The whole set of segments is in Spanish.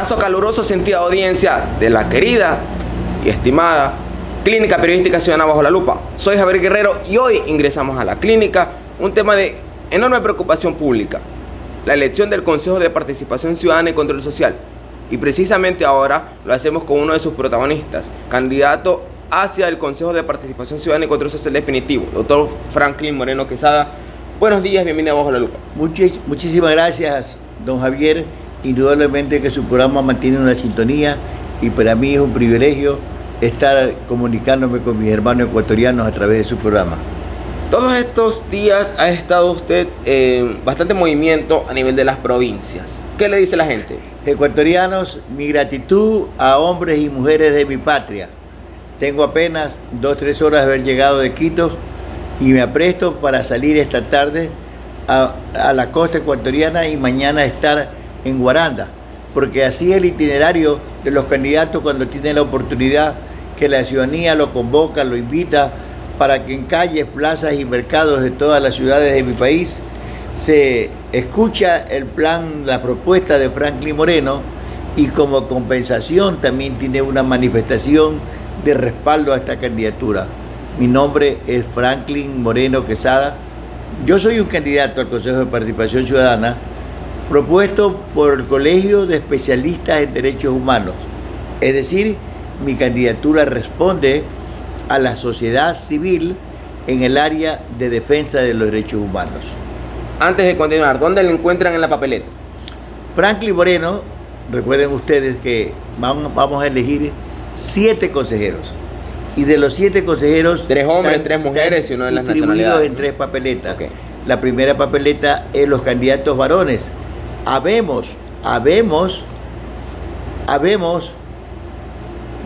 Abrazo caluroso, sentida audiencia de la querida y estimada Clínica Periodística Ciudadana Bajo la Lupa. Soy Javier Guerrero y hoy ingresamos a la clínica un tema de enorme preocupación pública: la elección del Consejo de Participación Ciudadana y Control Social. Y precisamente ahora lo hacemos con uno de sus protagonistas, candidato hacia el Consejo de Participación Ciudadana y Control Social definitivo, doctor Franklin Moreno Quesada. Buenos días, bienvenido a Bajo la Lupa. Muchísimas gracias, don Javier. Indudablemente que su programa mantiene una sintonía y para mí es un privilegio estar comunicándome con mis hermanos ecuatorianos a través de su programa. Todos estos días ha estado usted en bastante movimiento a nivel de las provincias. ¿Qué le dice la gente? Ecuatorianos, mi gratitud a hombres y mujeres de mi patria. Tengo apenas 2-3 horas de haber llegado de Quito y me apresto para salir esta tarde a la costa ecuatoriana y mañana estar en Guaranda, porque así es el itinerario de los candidatos cuando tienen la oportunidad que la ciudadanía lo convoca, lo invita para que en calles, plazas y mercados de todas las ciudades de mi país se escucha el plan, la propuesta de Franklin Moreno, y como compensación también tiene una manifestación de respaldo a esta candidatura. Mi nombre es Franklin Moreno Quesada. Yo soy un candidato al Consejo de Participación Ciudadana propuesto por el Colegio de Especialistas en Derechos Humanos. Es decir, mi candidatura responde a la sociedad civil en el área de defensa de los derechos humanos. Antes de continuar, ¿dónde le encuentran en la papeleta? Franklin Moreno, recuerden ustedes que vamos a elegir 7 consejeros. Y de los 7 consejeros, 3 hombres, 3 mujeres y uno de las nacionalidades. En 3 papeletas. Okay. La primera papeleta es los candidatos varones. Habemos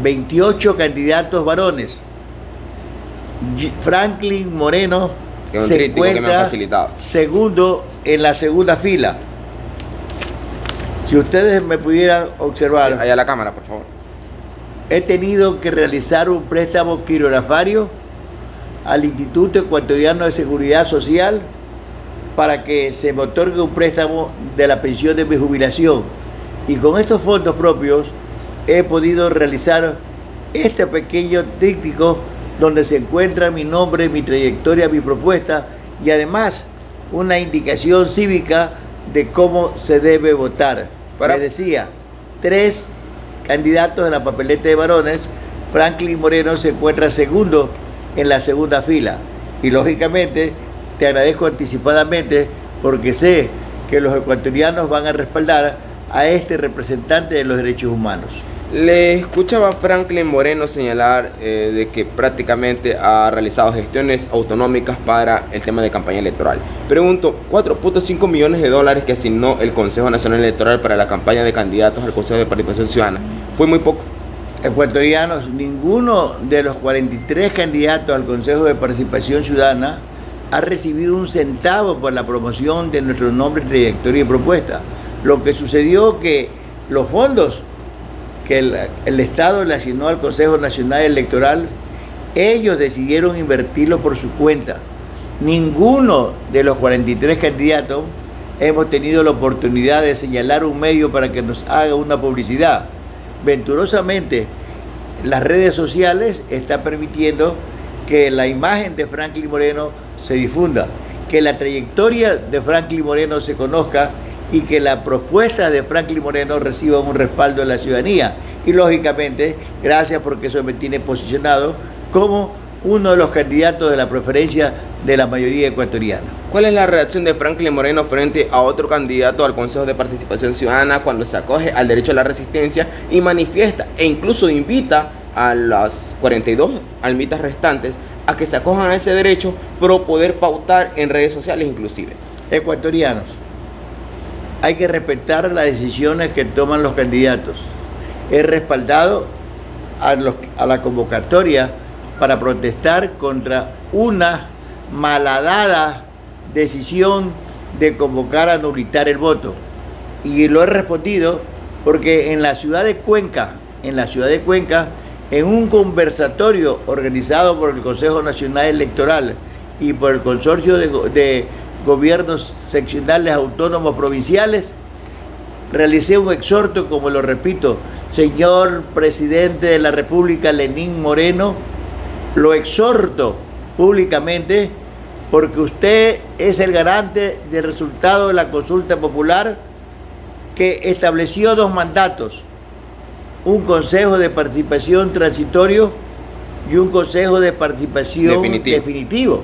28 candidatos varones. Franklin Moreno se encuentra segundo en la segunda fila. Si ustedes me pudieran observar, allá a la cámara, por favor. He tenido que realizar un préstamo quirografario al Instituto Ecuatoriano de Seguridad Social para que se me otorgue un préstamo de la pensión de mi jubilación. Y con estos fondos propios he podido realizar este pequeño tríptico donde se encuentra mi nombre, mi trayectoria, mi propuesta y además una indicación cívica de cómo se debe votar. Me decía, 3 candidatos en la papeleta de varones. Franklin Moreno se encuentra segundo en la segunda fila. Y lógicamente te agradezco anticipadamente porque sé que los ecuatorianos van a respaldar a este representante de los derechos humanos. Le escuchaba a Franklin Moreno señalar de que prácticamente ha realizado gestiones autonómicas para el tema de campaña electoral. Pregunto, $4.5 millones que asignó el Consejo Nacional Electoral para la campaña de candidatos al Consejo de Participación Ciudadana, ¿fue muy poco? Ecuatorianos, ninguno de los 43 candidatos al Consejo de Participación Ciudadana ha recibido un centavo por la promoción de nuestro nombre, trayectoria y propuesta. Lo que sucedió que los fondos que el Estado le asignó al Consejo Nacional Electoral, ellos decidieron invertirlo por su cuenta. Ninguno de los 43 candidatos hemos tenido la oportunidad de señalar un medio para que nos haga una publicidad. Venturosamente, las redes sociales están permitiendo que la imagen de Franklin Moreno se difunda, que la trayectoria de Franklin Moreno se conozca y que la propuesta de Franklin Moreno reciba un respaldo de la ciudadanía. Y lógicamente, gracias porque eso me tiene posicionado como uno de los candidatos de la preferencia de la mayoría ecuatoriana. ¿Cuál es la reacción de Franklin Moreno frente a otro candidato al Consejo de Participación Ciudadana cuando se acoge al derecho a la resistencia y manifiesta e incluso invita a las 42 almitas restantes a que se acojan a ese derecho, pero poder pautar en redes sociales inclusive? Ecuatorianos, hay que respetar las decisiones que toman los candidatos. He respaldado a la convocatoria para protestar contra una malhadada decisión de convocar a anular el voto. Y lo he respondido porque en la ciudad de Cuenca, en un conversatorio organizado por el Consejo Nacional Electoral y por el Consorcio de Gobiernos Seccionales Autónomos Provinciales, realicé un exhorto, como lo repito, señor presidente de la República, Lenín Moreno, lo exhorto públicamente porque usted es el garante del resultado de la consulta popular que estableció 2 mandatos, un consejo de participación transitorio y un consejo de participación definitivo.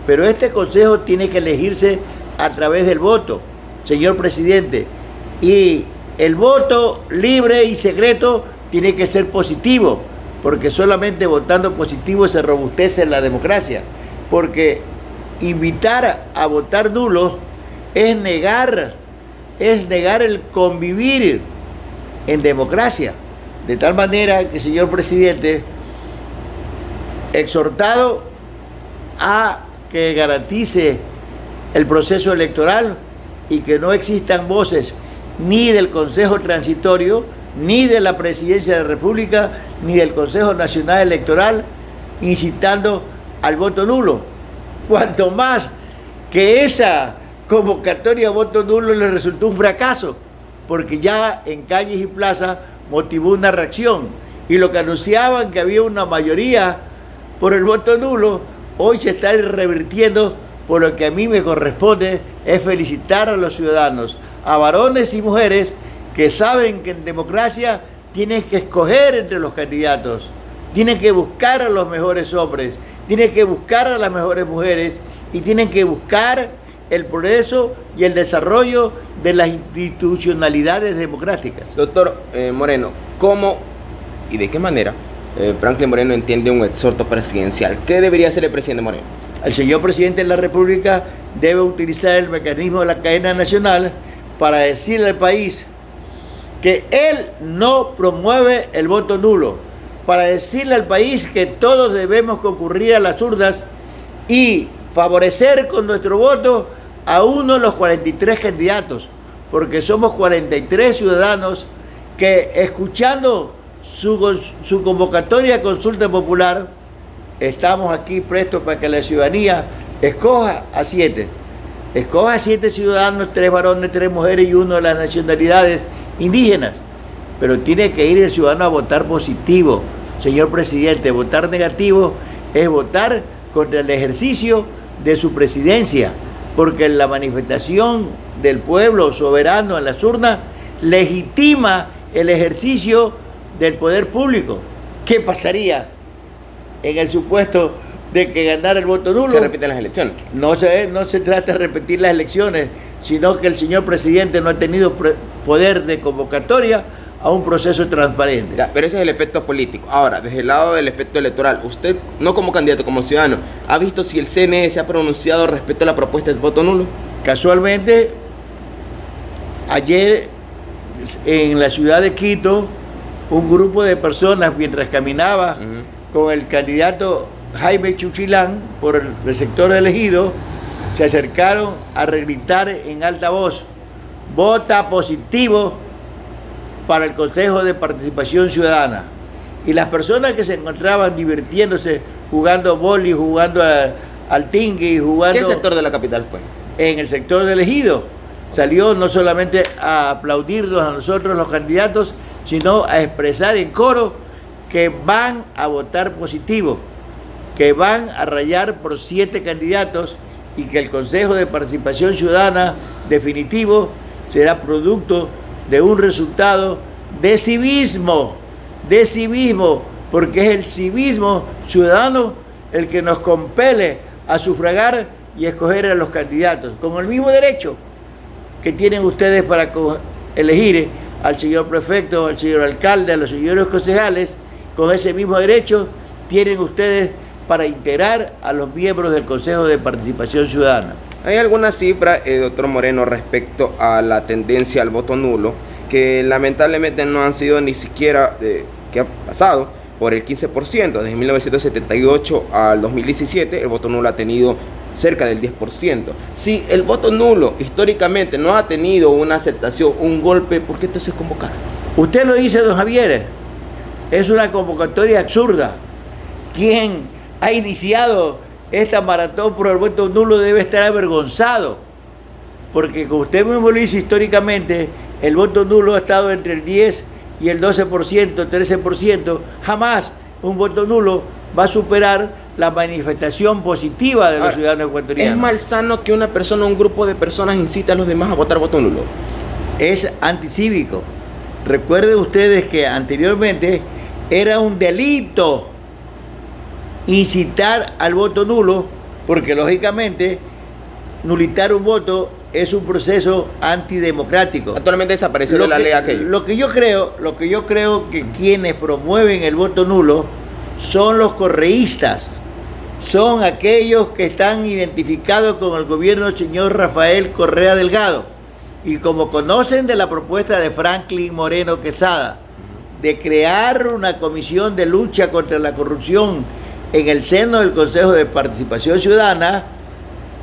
Pero este consejo tiene que elegirse a través del voto, señor presidente, y el voto libre y secreto tiene que ser positivo, porque solamente votando positivo se robustece la democracia, porque invitar a votar nulo es negar el convivir en democracia. De tal manera que, señor presidente, exhortado a que garantice el proceso electoral y que no existan voces ni del Consejo Transitorio, ni de la Presidencia de la República, ni del Consejo Nacional Electoral, incitando al voto nulo. Cuanto más que esa convocatoria a voto nulo le resultó un fracaso, porque ya en calles y plazas motivó una reacción, y lo que anunciaban que había una mayoría por el voto nulo, hoy se está revirtiendo. Por lo que a mí me corresponde es felicitar a los ciudadanos, a varones y mujeres que saben que en democracia tienen que escoger entre los candidatos, tienen que buscar a los mejores hombres, tienen que buscar a las mejores mujeres y tienen que buscar el progreso y el desarrollo de las institucionalidades democráticas. Doctor Moreno, ¿cómo y de qué manera Franklin Moreno entiende un exhorto presidencial? ¿Qué debería hacer el presidente Moreno? El señor presidente de la República debe utilizar el mecanismo de la cadena nacional para decirle al país que él no promueve el voto nulo, para decirle al país que todos debemos concurrir a las urnas y favorecer con nuestro voto a uno de los 43 candidatos, porque somos 43 ciudadanos que, escuchando su convocatoria a consulta popular, estamos aquí prestos para que la ciudadanía escoja a 7. Escoja a 7 ciudadanos, 3 varones, 3 mujeres y 1 de las nacionalidades indígenas. Pero tiene que ir el ciudadano a votar positivo. Señor presidente, votar negativo es votar contra el ejercicio de su presidencia, porque la manifestación del pueblo soberano en las urnas legitima el ejercicio del poder público. ¿Qué pasaría en el supuesto de que ganara el voto nulo? Se repiten las elecciones. No se trata de repetir las elecciones, sino que el señor presidente no ha tenido poder de convocatoria a un proceso transparente. Ya, pero ese es el efecto político. Ahora, desde el lado del efecto electoral, usted, no como candidato, como ciudadano, ¿ha visto si el CNE se ha pronunciado respecto a la propuesta del voto nulo? Casualmente, ayer en la ciudad de Quito, un grupo de personas, mientras caminaba con el candidato Jaime Chuchilán por el sector elegido, se acercaron a gritar en alta voz: vota positivo para el Consejo de Participación Ciudadana. Y las personas que se encontraban divirtiéndose, jugando boli, jugando al tingue y jugando... ¿Qué sector de la capital fue? En el sector del Ejido. Salió no solamente a aplaudirnos a nosotros los candidatos, sino a expresar en coro que van a votar positivo, que van a rayar por 7 candidatos y que el Consejo de Participación Ciudadana definitivo será producto de un resultado de civismo, porque es el civismo ciudadano el que nos compele a sufragar y escoger a los candidatos, con el mismo derecho que tienen ustedes para elegir al señor prefecto, al señor alcalde, a los señores concejales. Con ese mismo derecho tienen ustedes para integrar a los miembros del Consejo de Participación Ciudadana. ¿Hay alguna cifra, doctor Moreno, respecto a la tendencia al voto nulo, que lamentablemente no han sido ni siquiera, que ha pasado por el 15%? Desde 1978 al 2017 el voto nulo ha tenido cerca del 10%. Si el voto nulo históricamente no ha tenido una aceptación, un golpe, ¿por qué entonces convocar? Usted lo dice, don Javier, es una convocatoria absurda. Quien ha iniciado esta maratón por el voto nulo debe estar avergonzado, porque como usted mismo lo dice, históricamente el voto nulo ha estado entre el 10 y el 12%, 13%. Jamás un voto nulo va a superar la manifestación positiva de los ciudadanos ecuatorianos. ¿Es malsano que una persona o un grupo de personas incite a los demás a votar voto nulo? Es anticívico. Recuerden ustedes que anteriormente era un delito incitar al voto nulo, porque lógicamente nulitar un voto es un proceso antidemocrático. Actualmente desapareció de la ley aquello. Lo que yo creo que quienes promueven el voto nulo son los correístas, son aquellos que están identificados con el gobierno del señor Rafael Correa Delgado, y como conocen de la propuesta de Franklin Moreno Quesada de crear una comisión de lucha contra la corrupción en el seno del Consejo de Participación Ciudadana,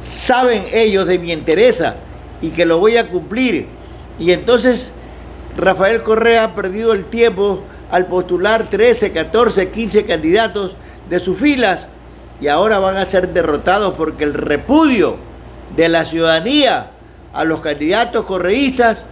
saben ellos de mi interés y que lo voy a cumplir. Y entonces Rafael Correa ha perdido el tiempo al postular 13, 14, 15 candidatos de sus filas, y ahora van a ser derrotados porque el repudio de la ciudadanía a los candidatos correístas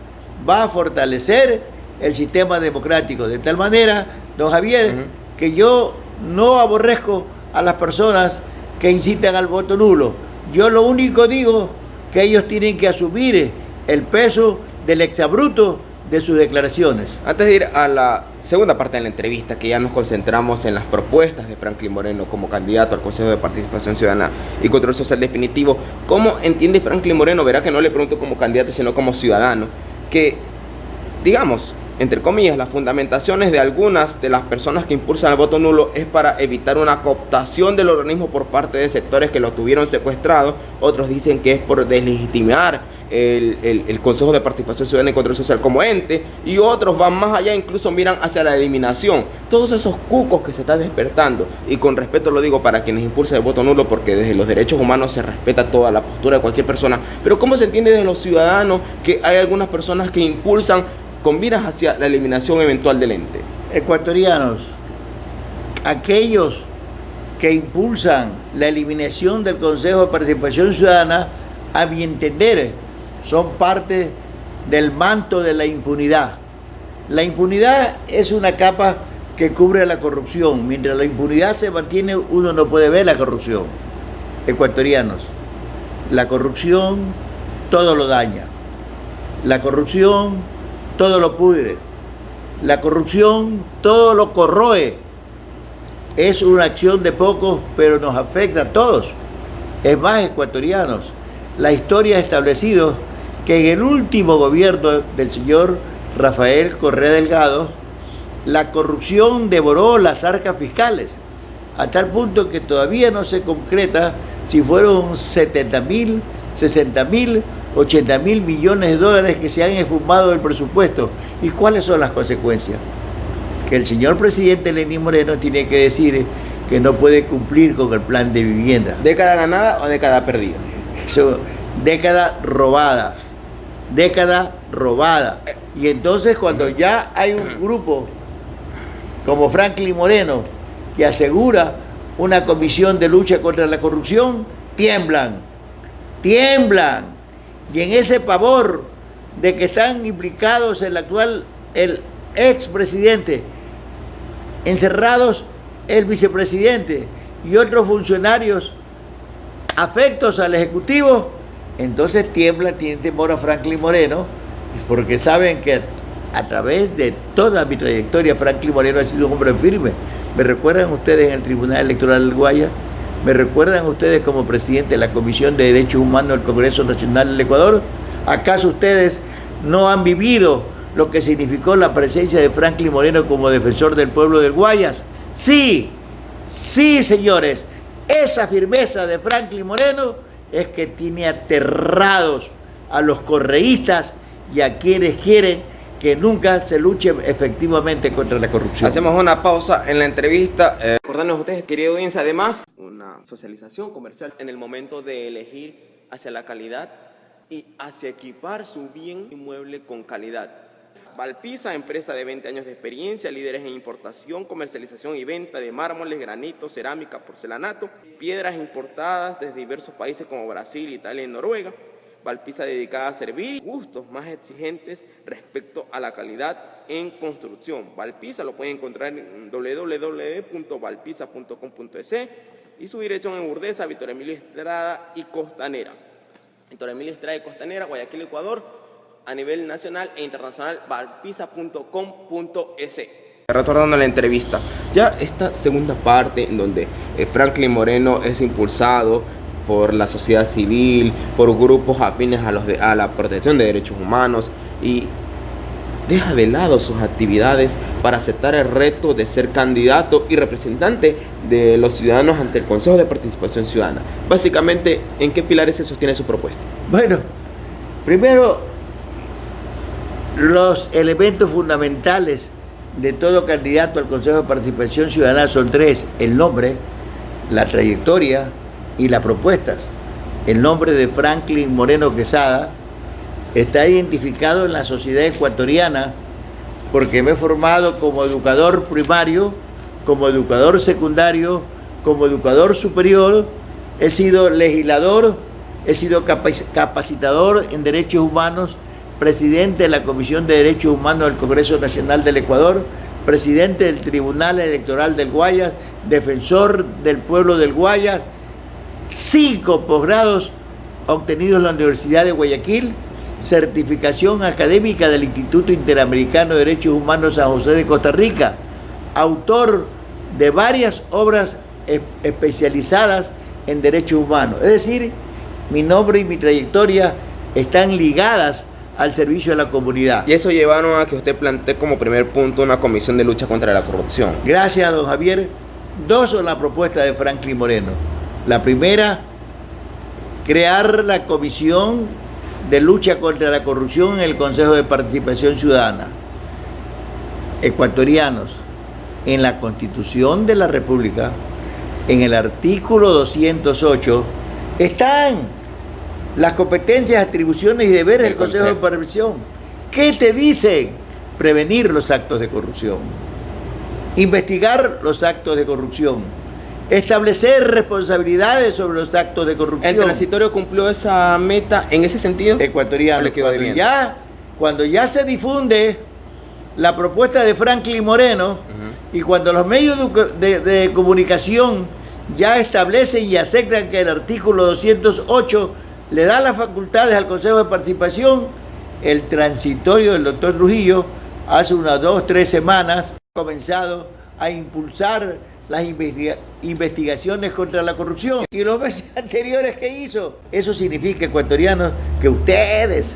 va a fortalecer el sistema democrático. De tal manera, don Javier, que yo no aborrezco a las personas que incitan al voto nulo. Yo lo único digo que ellos tienen que asumir el peso del exabrupto de sus declaraciones. Antes de ir a la segunda parte de la entrevista, que ya nos concentramos en las propuestas de Franklin Moreno como candidato al Consejo de Participación Ciudadana y Control Social Definitivo, ¿cómo entiende Franklin Moreno? Verá que no le pregunto como candidato, sino como ciudadano, que, digamos, entre comillas, las fundamentaciones de algunas de las personas que impulsan el voto nulo es para evitar una cooptación del organismo por parte de sectores que lo tuvieron secuestrado. Otros dicen que es por deslegitimar el Consejo de Participación Ciudadana y Control Social como ente, y otros van más allá, incluso miran hacia la eliminación. Todos esos cucos que se están despertando, y con respeto lo digo para quienes impulsan el voto nulo, porque desde los derechos humanos se respeta toda la postura de cualquier persona, pero ¿cómo se entiende de los ciudadanos que hay algunas personas que impulsan con miras hacia la eliminación eventual del ente? Ecuatorianos, aquellos que impulsan la eliminación del Consejo de Participación Ciudadana, a mi entender, son parte del manto de la impunidad. La impunidad es una capa que cubre la corrupción. Mientras la impunidad se mantiene, uno no puede ver la corrupción. Ecuatorianos, la corrupción todo lo daña. La corrupción todo lo pudre. La corrupción todo lo corroe. Es una acción de pocos, pero nos afecta a todos. Es más, ecuatorianos, la historia ha establecido que en el último gobierno del señor Rafael Correa Delgado, la corrupción devoró las arcas fiscales, a tal punto que todavía no se concreta si fueron 70.000, 60.000, 80.000 millones de dólares que se han esfumado del presupuesto. ¿Y cuáles son las consecuencias? Que el señor presidente Lenín Moreno tiene que decir que no puede cumplir con el plan de vivienda. ¿Década ganada o década perdida? Eso, década robada. Década robada. Y entonces cuando ya hay un grupo como Franklin Moreno que asegura una comisión de lucha contra la corrupción, tiemblan. Y en ese pavor de que están implicados el expresidente, encerrados el vicepresidente y otros funcionarios afectos al Ejecutivo, entonces tiembla, tienen temor a Franklin Moreno, porque saben que a través de toda mi trayectoria Franklin Moreno ha sido un hombre firme. ¿Me recuerdan ustedes en el Tribunal Electoral del Guaya? ¿Me recuerdan ustedes como presidente de la Comisión de Derechos Humanos del Congreso Nacional del Ecuador? ¿Acaso ustedes no han vivido lo que significó la presencia de Franklin Moreno como defensor del pueblo del Guayas? Sí, señores, esa firmeza de Franklin Moreno es que tiene aterrados a los correístas y a quienes quieren que nunca se luche efectivamente contra la corrupción. Hacemos una pausa en la entrevista. Recordarles a ustedes, querida audiencia, además, una socialización comercial en el momento de elegir hacia la calidad y hacia equipar su bien inmueble con calidad. Valpisa, empresa de 20 años de experiencia, líderes en importación, comercialización y venta de mármoles, granitos, cerámica, porcelanato, piedras importadas desde diversos países como Brasil, Italia y Noruega. Valpisa dedicada a servir, gustos más exigentes respecto a la calidad en construcción. Valpisa lo pueden encontrar en www.valpisa.com.es y su dirección en Urdesa, Víctor Emilio Estrada y Costanera. Víctor Emilio Estrada y Costanera, Guayaquil, Ecuador, a nivel nacional e internacional, valpisa.com.es. Retornando a la entrevista, ya esta segunda parte en donde Franklin Moreno es impulsado por la sociedad civil, por grupos afines a la protección de derechos humanos y deja de lado sus actividades para aceptar el reto de ser candidato y representante de los ciudadanos ante el Consejo de Participación Ciudadana. Básicamente, ¿en qué pilares se sostiene su propuesta? Bueno, primero, los elementos fundamentales de todo candidato al Consejo de Participación Ciudadana son tres: el nombre, la trayectoria y las propuestas. El nombre de Franklin Moreno Quesada está identificado en la sociedad ecuatoriana porque me he formado como educador primario, como educador secundario, como educador superior, he sido legislador, he sido capacitador en derechos humanos, presidente de la Comisión de Derechos Humanos del Congreso Nacional del Ecuador, presidente del Tribunal Electoral del Guayas, defensor del pueblo del Guayas, 5 posgrados obtenidos en la Universidad de Guayaquil, certificación académica del Instituto Interamericano de Derechos Humanos San José de Costa Rica, autor de varias obras especializadas en derechos humanos. Es decir, mi nombre y mi trayectoria están ligadas al servicio de la comunidad. Y eso llevaron a que usted plantee como primer punto una comisión de lucha contra la corrupción. Gracias, don Javier. 2 son las propuestas de Franklin Moreno. La primera, crear la comisión de lucha contra la corrupción en el Consejo de Participación Ciudadana. Ecuatorianos, en la Constitución de la República, en el artículo 208, están las competencias, atribuciones y deberes del Consejo de Participación. ¿Qué te dice? Prevenir los actos de corrupción, investigar los actos de corrupción, establecer responsabilidades sobre los actos de corrupción. ¿El transitorio cumplió esa meta en ese sentido? Ecuatoriano, cuando ya se difunde la propuesta de Franklin Moreno, y cuando los medios de comunicación ya establecen y aceptan que el artículo 208 le da las facultades al Consejo de Participación, el transitorio del doctor Trujillo hace unas 2 o 3 semanas ha comenzado a impulsar las investigaciones contra la corrupción. Y los meses anteriores que hizo, eso significa, ecuatorianos, que ustedes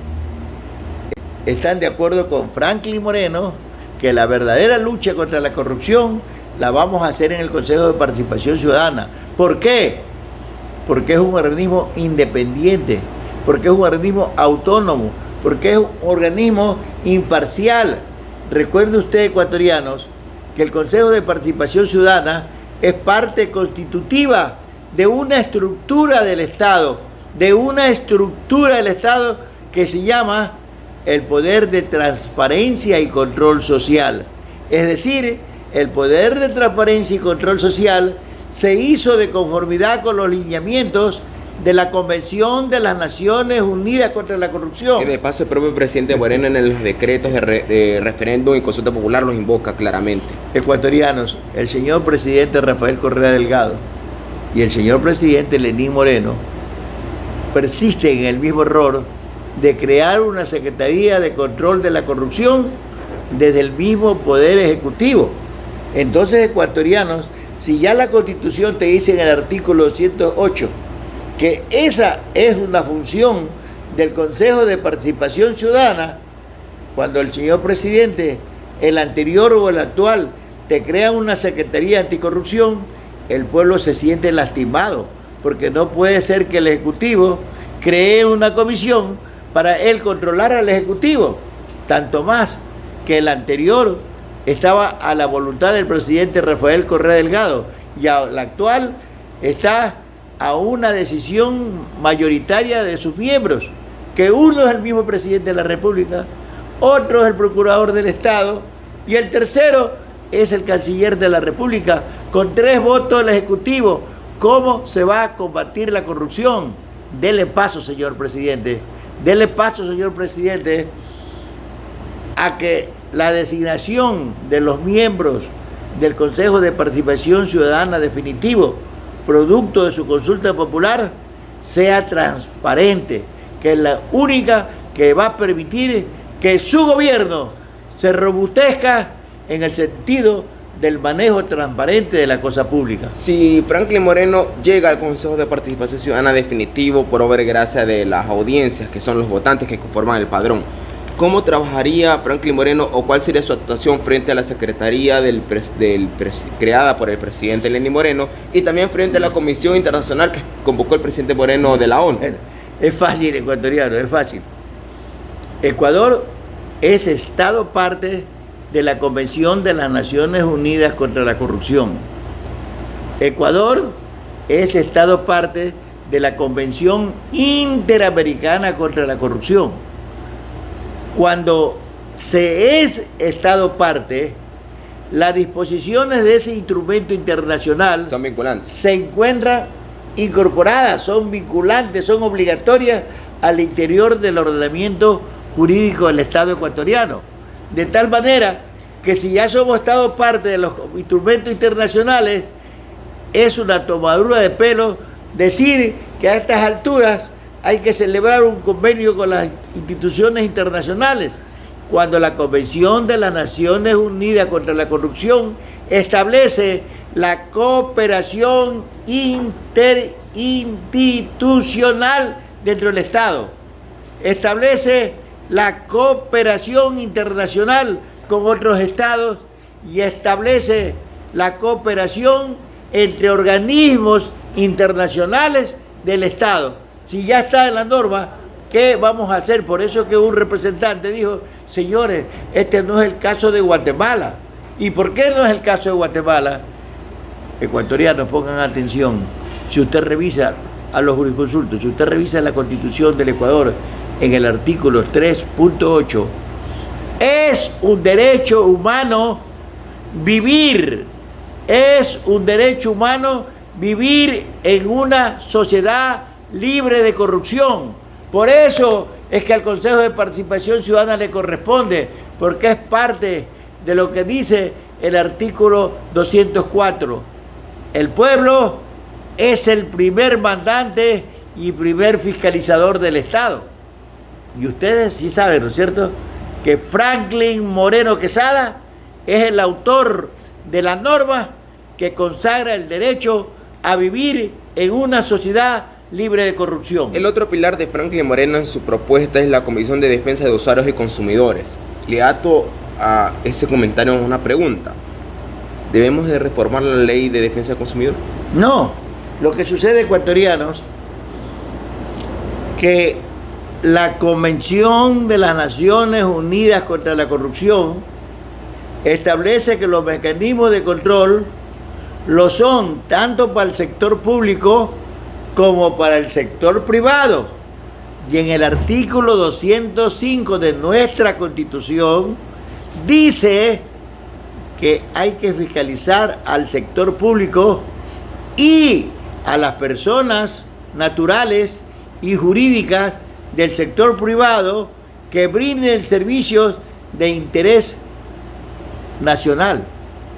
están de acuerdo con Franklin Moreno, que la verdadera lucha contra la corrupción la vamos a hacer en el Consejo de Participación Ciudadana. ¿Por qué? Porque es un organismo independiente, porque es un organismo autónomo, porque es un organismo imparcial. Recuerde usted, ecuatorianos, que el Consejo de Participación Ciudadana es parte constitutiva de una estructura del Estado, que se llama el poder de transparencia y control social. Es decir, el poder de transparencia y control social se hizo de conformidad con los lineamientos de la Convención de las Naciones Unidas contra la Corrupción. Y de paso, el propio presidente Moreno en los decretos de referéndum y consulta popular los invoca claramente. Ecuatorianos, el señor presidente Rafael Correa Delgado y el señor presidente Lenín Moreno persisten en el mismo error de crear una Secretaría de Control de la Corrupción desde el mismo Poder Ejecutivo. Entonces, ecuatorianos, si ya la Constitución te dice en el artículo 208 que esa es una función del Consejo de Participación Ciudadana, cuando el señor presidente, el anterior o el actual, te crea una Secretaría Anticorrupción, el pueblo se siente lastimado, porque no puede ser que el Ejecutivo cree una comisión para él controlar al Ejecutivo, tanto más que el anterior estaba a la voluntad del presidente Rafael Correa Delgado y el actual está a una decisión mayoritaria de sus miembros, que uno es el mismo presidente de la República, otro es el procurador del Estado y el tercero es el canciller de la República, con 3 votos del Ejecutivo. ¿Cómo se va a combatir la corrupción? Dele paso, señor presidente. Dele paso, señor presidente, a que la designación de los miembros del Consejo de Participación Ciudadana definitivo, producto de su consulta popular, sea transparente, que es la única que va a permitir que su gobierno se robustezca en el sentido del manejo transparente de la cosa pública. Si Franklin Moreno llega al Consejo de Participación Ciudadana definitivo por obra y gracia de las audiencias, que son los votantes que conforman el padrón, ¿cómo trabajaría Franklin Moreno o cuál sería su actuación frente a la Secretaría creada por el presidente Lenín Moreno y también frente a la Comisión Internacional que convocó el presidente Moreno de la ONU? Bueno, es fácil, ecuatoriano, es fácil. Ecuador es Estado parte de la Convención de las Naciones Unidas contra la Corrupción. Ecuador es Estado parte de la Convención Interamericana contra la Corrupción. Cuando se es Estado parte, las disposiciones de ese instrumento internacional Son vinculantes. se encuentran incorporadas, son vinculantes, son obligatorias al interior del ordenamiento jurídico del Estado ecuatoriano. De tal manera que si ya somos Estado parte de los instrumentos internacionales, es una tomadura de pelo decir que a estas alturas hay que celebrar un convenio con las instituciones internacionales, cuando la Convención de las Naciones Unidas contra la Corrupción establece la cooperación interinstitucional dentro del Estado, establece la cooperación internacional con otros estados y establece la cooperación entre organismos internacionales del Estado. Si ya está en la norma, ¿qué vamos a hacer? Por eso que un representante dijo, señores, este no es el caso de Guatemala. ¿Y por qué no es el caso de Guatemala? Ecuatorianos, pongan atención. Si usted revisa a los jurisconsultos, si usted revisa la Constitución del Ecuador, en el artículo 3.8, es un derecho humano vivir, es un derecho humano vivir en una sociedad libre de corrupción. Por eso es que al Consejo de Participación Ciudadana le corresponde, porque es parte de lo que dice el artículo 204. El pueblo es el primer mandante y primer fiscalizador del Estado. Y ustedes sí saben, ¿no es cierto?, que Franklin Moreno Quesada es el autor de la norma que consagra el derecho a vivir en una sociedad libre de corrupción. El otro pilar de Franklin Moreno en su propuesta es la Comisión de Defensa de Usuarios y Consumidores. Le ato a ese comentario una pregunta. ¿Debemos de reformar la ley de defensa del consumidor? No, lo que sucede, ecuatorianos, que la Convención de las Naciones Unidas contra la Corrupción establece que los mecanismos de control lo son tanto para el sector público como para el sector privado. Y en el artículo 205 de nuestra Constitución dice que hay que fiscalizar al sector público y a las personas naturales y jurídicas del sector privado que brinden servicios de interés nacional,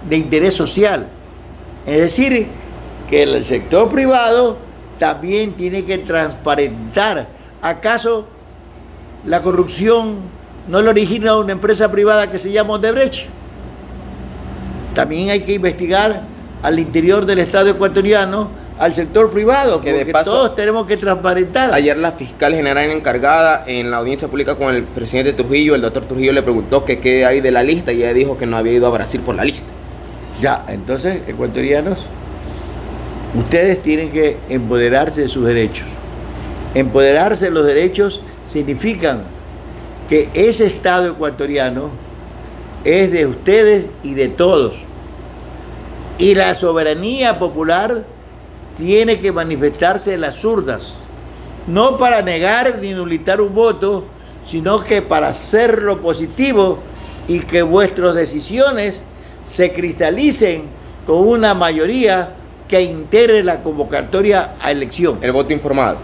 de interés social. Es decir, que el sector privado también tiene que transparentar. ¿Acaso la corrupción no la origina una empresa privada que se llama Odebrecht? También hay que investigar al interior del Estado ecuatoriano, al sector privado, que porque de paso, todos tenemos que transparentar. Ayer la fiscal general encargada en la audiencia pública con el presidente Trujillo, el doctor Trujillo le preguntó que qué hay de la lista y ella dijo que no había ido a Brasil por la lista. Ya, entonces, ecuatorianos, ustedes tienen que empoderarse de sus derechos. Empoderarse de los derechos significan que ese Estado ecuatoriano es de ustedes y de todos. Y la soberanía popular tiene que manifestarse en las urnas, no para negar ni nulitar un voto, sino que para hacerlo positivo y que vuestras decisiones se cristalicen con una mayoría que integre la convocatoria a elección. El voto informado.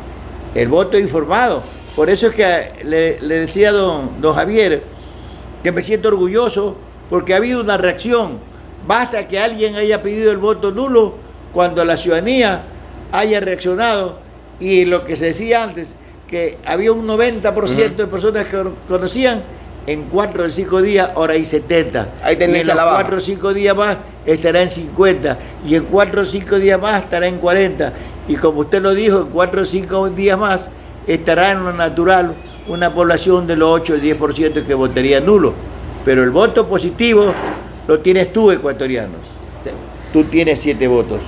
El voto informado, Por eso es que le decía a don Javier que me siento orgulloso porque ha habido una reacción. Basta que alguien haya pedido el voto nulo cuando la ciudadanía haya reaccionado, y lo que se decía antes, que había un 90% de personas que conocían, en 4 o 5 días, ahora hay 70. Hay tendencia y en a la los baja. 4 o 5 días más estará en 50, y en 4 o 5 días más estará en 40, y como usted lo dijo, en 4 o 5 días más estará en lo natural una población de los 8 o 10% que votaría nulo. Pero el voto positivo lo tienes tú, ecuatorianos. Tú tienes 7 votos.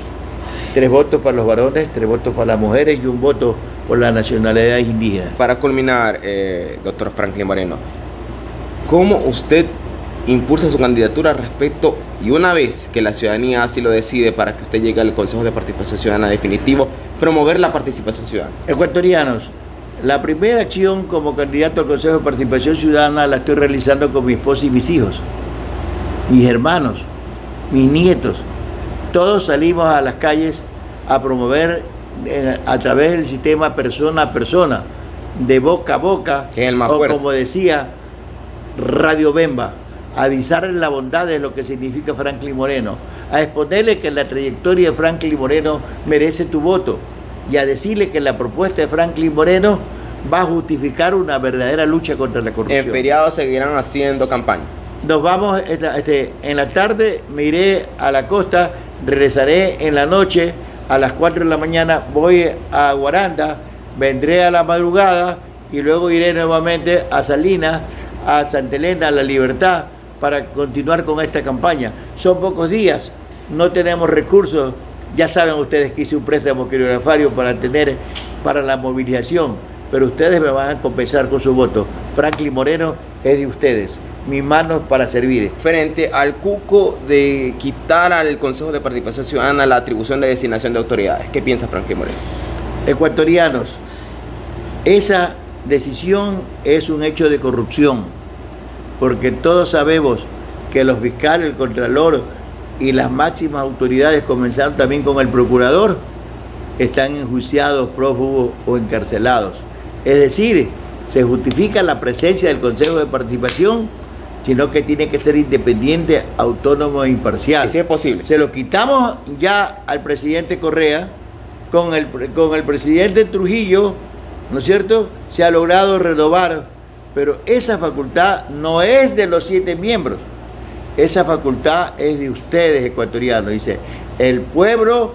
3 votos para los varones, 3 votos para las mujeres y 1 voto por la nacionalidad indígena. Para culminar, doctor Franklin Moreno, ¿cómo usted impulsa su candidatura respecto, y una vez que la ciudadanía así lo decide, para que usted llegue al Consejo de Participación Ciudadana definitivo, promover la participación ciudadana? Ecuatorianos, la primera acción como candidato al Consejo de Participación Ciudadana la estoy realizando con mi esposa y mis hijos, mis hermanos, mis nietos. Todos salimos a las calles a promover a través del sistema persona a persona, de boca a boca, que es el más o fuerte, como decía Radio Bemba, avisarle la bondad de lo que significa Franklin Moreno, a exponerle que la trayectoria de Franklin Moreno merece tu voto, y a decirle que la propuesta de Franklin Moreno va a justificar una verdadera lucha contra la corrupción. En feriados seguirán haciendo campaña. Nos vamos en la tarde, me iré a la costa, regresaré en la noche, a las 4 de la mañana voy a Guaranda, vendré a la madrugada y luego iré nuevamente a Salinas, a Santa Elena, a La Libertad, para continuar con esta campaña. Son pocos días, no tenemos recursos, ya saben ustedes que hice un préstamo quirografarios para la movilización, pero ustedes me van a compensar con su voto. Franklin Moreno es de ustedes, mis manos para servir. Frente al cuco de quitar al Consejo de Participación Ciudadana la atribución de designación de autoridades, ¿qué piensa Franklin Moreno? Ecuatorianos, esa decisión es un hecho de corrupción, porque todos sabemos que los fiscales, el contralor y las máximas autoridades, comenzaron también con el procurador, están enjuiciados, prófugos o encarcelados. Es decir, se justifica la presencia del Consejo de Participación, sino que tiene que ser independiente, autónomo e imparcial. Si es posible. Se lo quitamos ya al presidente Correa, con el presidente Trujillo, ¿no es cierto? Se ha logrado renovar, pero esa facultad no es de los 7 miembros, esa facultad es de ustedes, ecuatorianos. Dice, el pueblo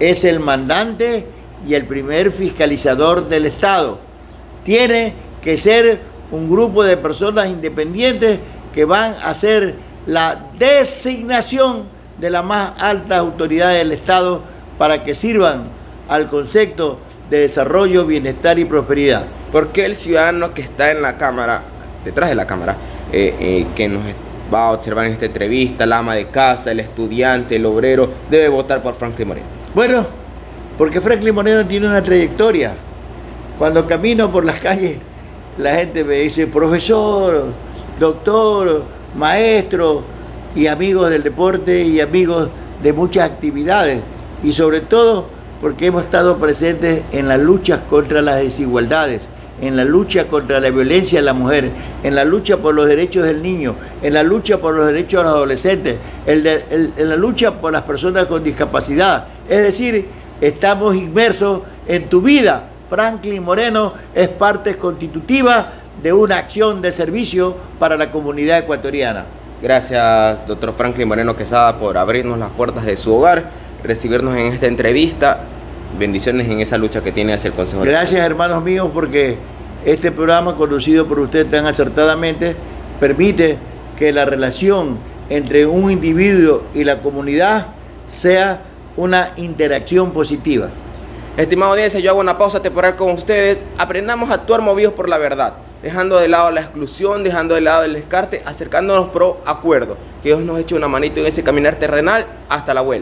es el mandante y el primer fiscalizador del Estado. Tiene que ser un grupo de personas independientes que van a hacer la designación de las más altas autoridades del Estado para que sirvan al concepto de desarrollo, bienestar y prosperidad. ¿Por qué el ciudadano que está en la cámara, detrás de la cámara, que nos va a observar en esta entrevista, el ama de casa, el estudiante, el obrero, debe votar por Franklin Moreno? Bueno, porque Franklin Moreno tiene una trayectoria. Cuando camino por las calles, la gente me dice profesor, doctor, maestro, y amigos del deporte y amigos de muchas actividades, y sobre todo porque hemos estado presentes en las luchas contra las desigualdades, en la lucha contra la violencia de la mujer, en la lucha por los derechos del niño, en la lucha por los derechos de los adolescentes, en la lucha por las personas con discapacidad. Es decir, estamos inmersos en tu vida. Franklin Moreno es parte constitutiva de una acción de servicio para la comunidad ecuatoriana. Gracias, doctor Franklin Moreno Quesada, por abrirnos las puertas de su hogar, recibirnos en esta entrevista. Bendiciones en esa lucha que tiene hacia el Consejo. Gracias, hermanos míos, porque este programa, conducido por usted tan acertadamente, permite que la relación entre un individuo y la comunidad sea una interacción positiva. Estimado audiencia, yo hago una pausa temporal con ustedes. Aprendamos a actuar movidos por la verdad, dejando de lado la exclusión, dejando de lado el descarte, acercándonos pro acuerdo. Que Dios nos eche una manito en ese caminar terrenal. Hasta la vuelta.